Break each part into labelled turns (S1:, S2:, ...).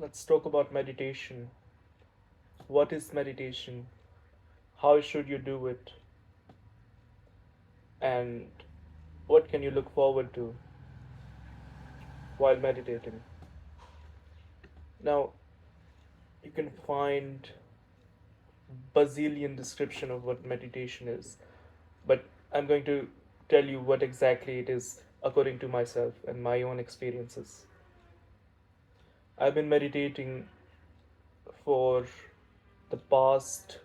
S1: Let's talk about meditation. What is meditation? How should you do it? And what can you look forward to while meditating? Now, you can find bazillion description of what meditation is, but I'm going to tell you what exactly it is according to myself and my own experiences. I've been meditating for the past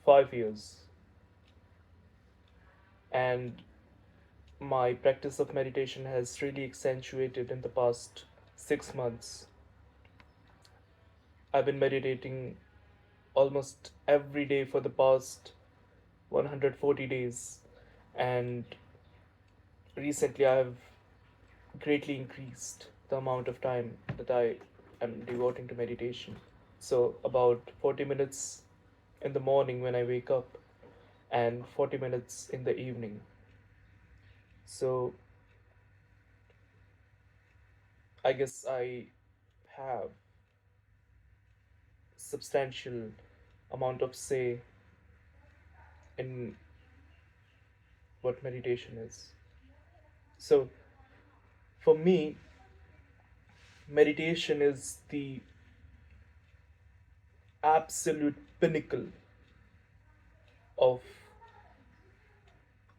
S1: 5 years, and my practice of meditation has really accentuated in the past 6 months. I've been meditating almost every day for the past 140 days, and recently I have greatly increased the amount of time that I am devoting to meditation. So, about 40 minutes in the morning when I wake up, and 40 minutes in the evening. So, I guess I have substantial amount of say in what meditation is. So, for me, meditation is the absolute pinnacle of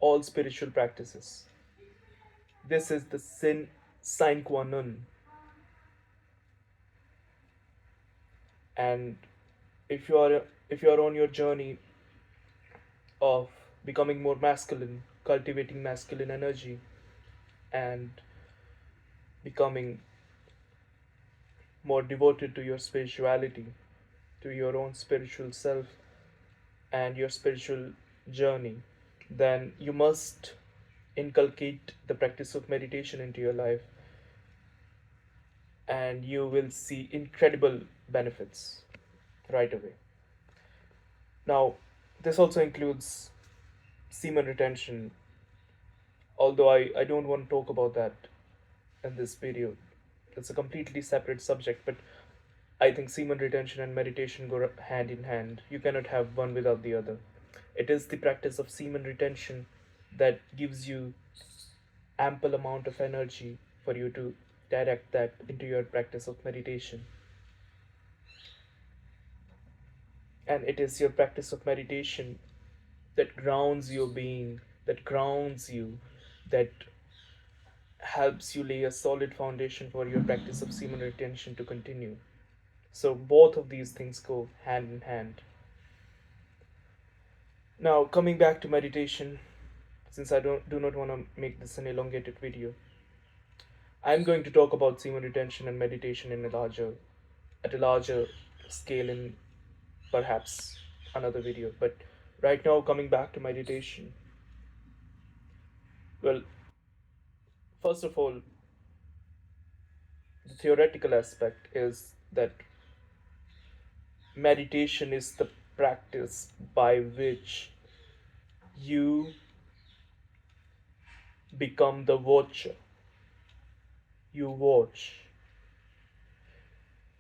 S1: all spiritual practices. This is the sine qua non. And if you are if you are on your journey of becoming more masculine, cultivating masculine energy, and becoming more devoted to your spirituality, to your own spiritual self and your spiritual journey, then you must inculcate the practice of meditation into your life, and you will see incredible benefits right away. Now, this also includes semen retention, although I don't want to talk about that in this video. It's a completely separate subject, but I think semen retention and meditation go hand in hand. You cannot have one without the other. It is the practice of semen retention that gives you ample amount of energy for you to direct that into your practice of meditation. And it is your practice of meditation that grounds your being, that grounds you, that helps you lay a solid foundation for your practice of semen retention to continue. So both of these things go hand in hand. Now, coming back to meditation, since I do not want to make this an elongated video, I'm going to talk about semen retention and meditation at a larger scale in perhaps another video. But right now, coming back to meditation, well, first of all, the theoretical aspect is that meditation is the practice by which you become the watcher. You watch.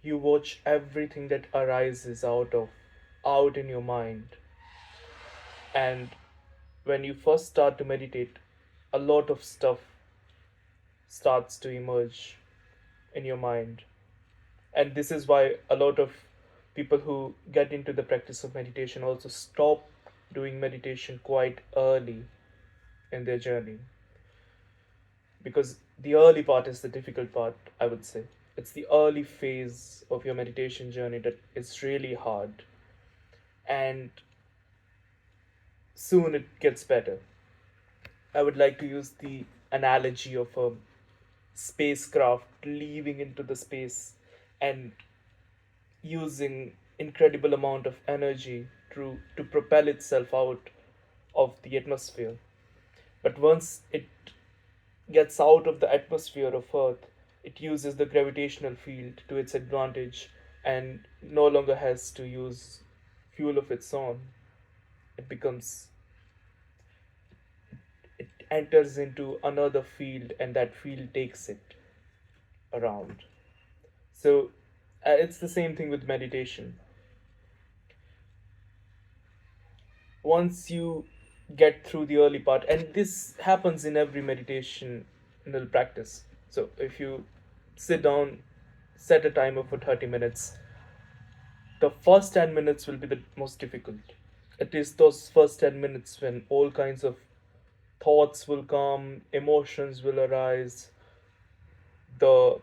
S1: You watch everything that arises out in your mind. And when you first start to meditate, a lot of stuff starts to emerge in your mind. And this is why a lot of people who get into the practice of meditation also stop doing meditation quite early in their journey, because the early part is the difficult part, I would say. It's the early phase of your meditation journey that is really hard, and soon it gets better. I would like to use the analogy of a spacecraft leaving into the space and using incredible amount of energy to propel itself out of the atmosphere. But once it gets out of the atmosphere of Earth, it uses the gravitational field to its advantage and no longer has to use fuel of its own. It becomes, it enters into another field, and that field takes it around. So It's the same thing with meditation. Once you get through the early part, and this happens in every meditation practice. So if you sit down, set a timer for 30 minutes, the first 10 minutes will be the most difficult. It is those first 10 minutes when all kinds of thoughts will come, emotions will arise, the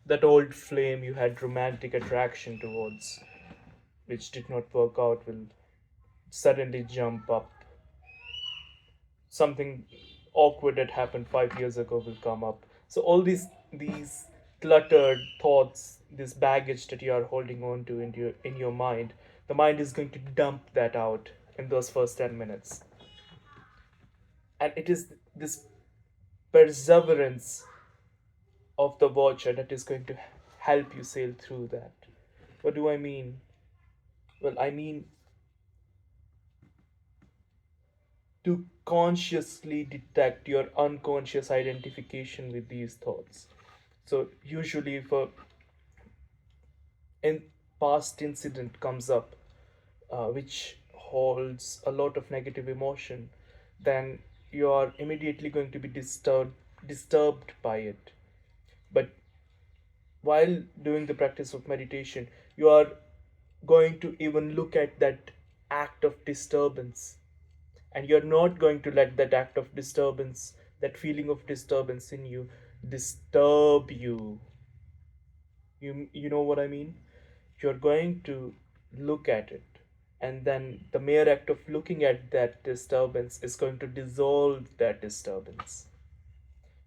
S1: that old flame you had romantic attraction towards, which did not work out, will suddenly jump up. Something awkward that happened 5 years ago will come up. So all these cluttered thoughts, this baggage that you are holding on to in your mind, the mind is going to dump that out in those first 10 minutes. And it is this perseverance of the watcher that is going to help you sail through that. What do I mean? Well, I mean to consciously detect your unconscious identification with these thoughts. So usually if a in past incident comes up, which holds a lot of negative emotion, then you are immediately going to be disturbed by it. But while doing the practice of meditation, you are going to even look at that act of disturbance, and you're not going to let that act of disturbance, that feeling of disturbance in you, disturb you. You know what I mean? You're going to look at it, and then the mere act of looking at that disturbance is going to dissolve that disturbance.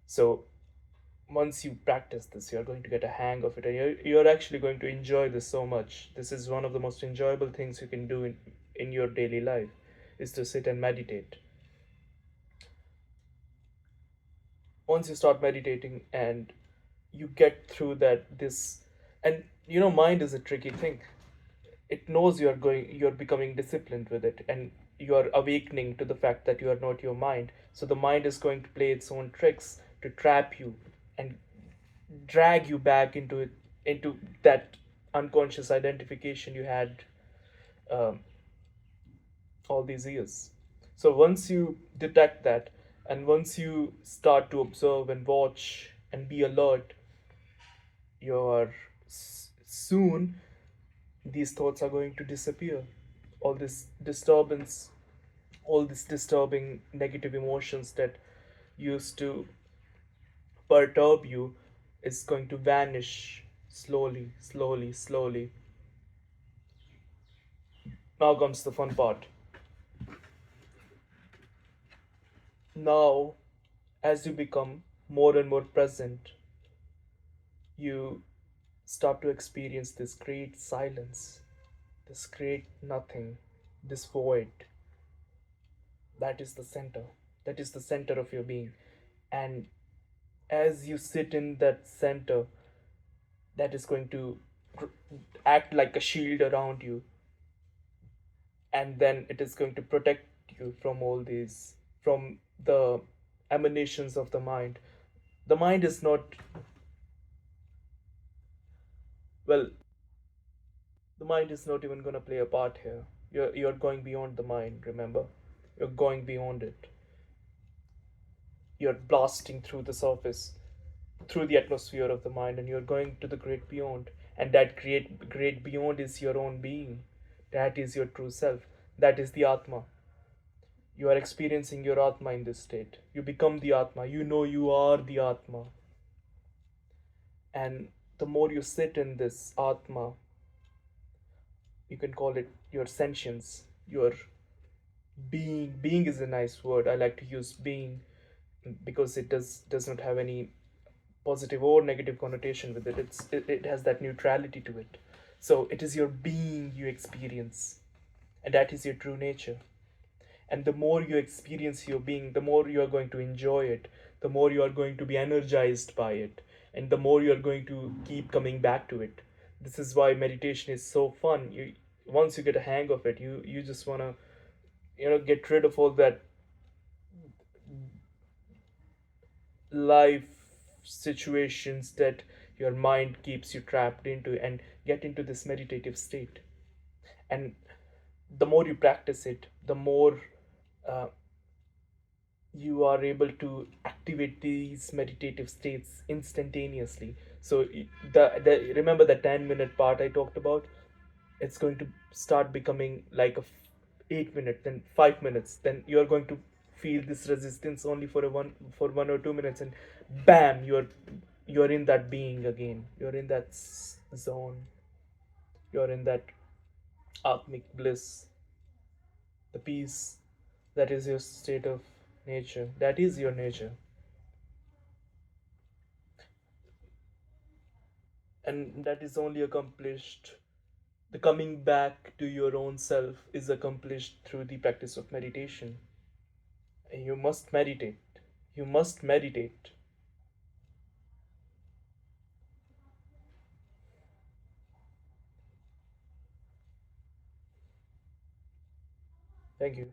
S1: So once you practice this, you're going to get a hang of it, and you're actually going to enjoy this so much. This is one of the most enjoyable things you can do in your daily life, is to sit and meditate. Once you start meditating and you get through that, this, and mind is a tricky thing. It knows you're becoming disciplined with it, and you are awakening to the fact that you are not your mind. So the mind is going to play its own tricks to trap you and drag you back into that unconscious identification you had, um, all these years. So once you detect that, and once you start to observe and watch and be alert, you're soon these thoughts are going to disappear. All this disturbance, all these disturbing negative emotions that used to perturb you is going to vanish slowly, slowly, slowly. Now comes the fun part. Now, as you become more and more present, you start to experience this great silence, this great nothing, this void. That is the center. That is the center of your being. And as you sit in that center, that is going to act like a shield around you, and then it is going to protect you from all these, from the emanations of the mind. The mind is not, well, the mind is not even going to play a part here. You're going beyond the mind, remember? You're going beyond it. You're blasting through the surface, through the atmosphere of the mind, and you're going to the great beyond. And that great beyond is your own being. That is your true self. That is the Atma. You are experiencing your Atma in this state. You become the Atma. You know you are the Atma. And the more you sit in this Atma, you can call it your sentience, your being. Being is a nice word. I like to use being because it does not have any positive or negative connotation with it. It has that neutrality to it. So it is your being you experience, and that is your true nature. And the more you experience your being, the more you are going to enjoy it, the more you are going to be energized by it, and the more you are going to keep coming back to it. This is why meditation is so fun. You Once you get a hang of it, you just want to get rid of all that life situations that your mind keeps you trapped into, and get into this meditative state. And the more you practice it, the more uh, you are able to activate these meditative states instantaneously. So the remember the 10-minute part I talked about? It's going to start becoming like 8 minutes, then 5 minutes, then you're going to feel this resistance only for a one for 1 or 2 minutes, and bam, you're in that being again. You're in that zone. You're in that atmic bliss, the peace. That is your state of nature. That is your nature. And that is only accomplished, the coming back to your own self is accomplished through the practice of meditation. And you must meditate. You must meditate. Thank you.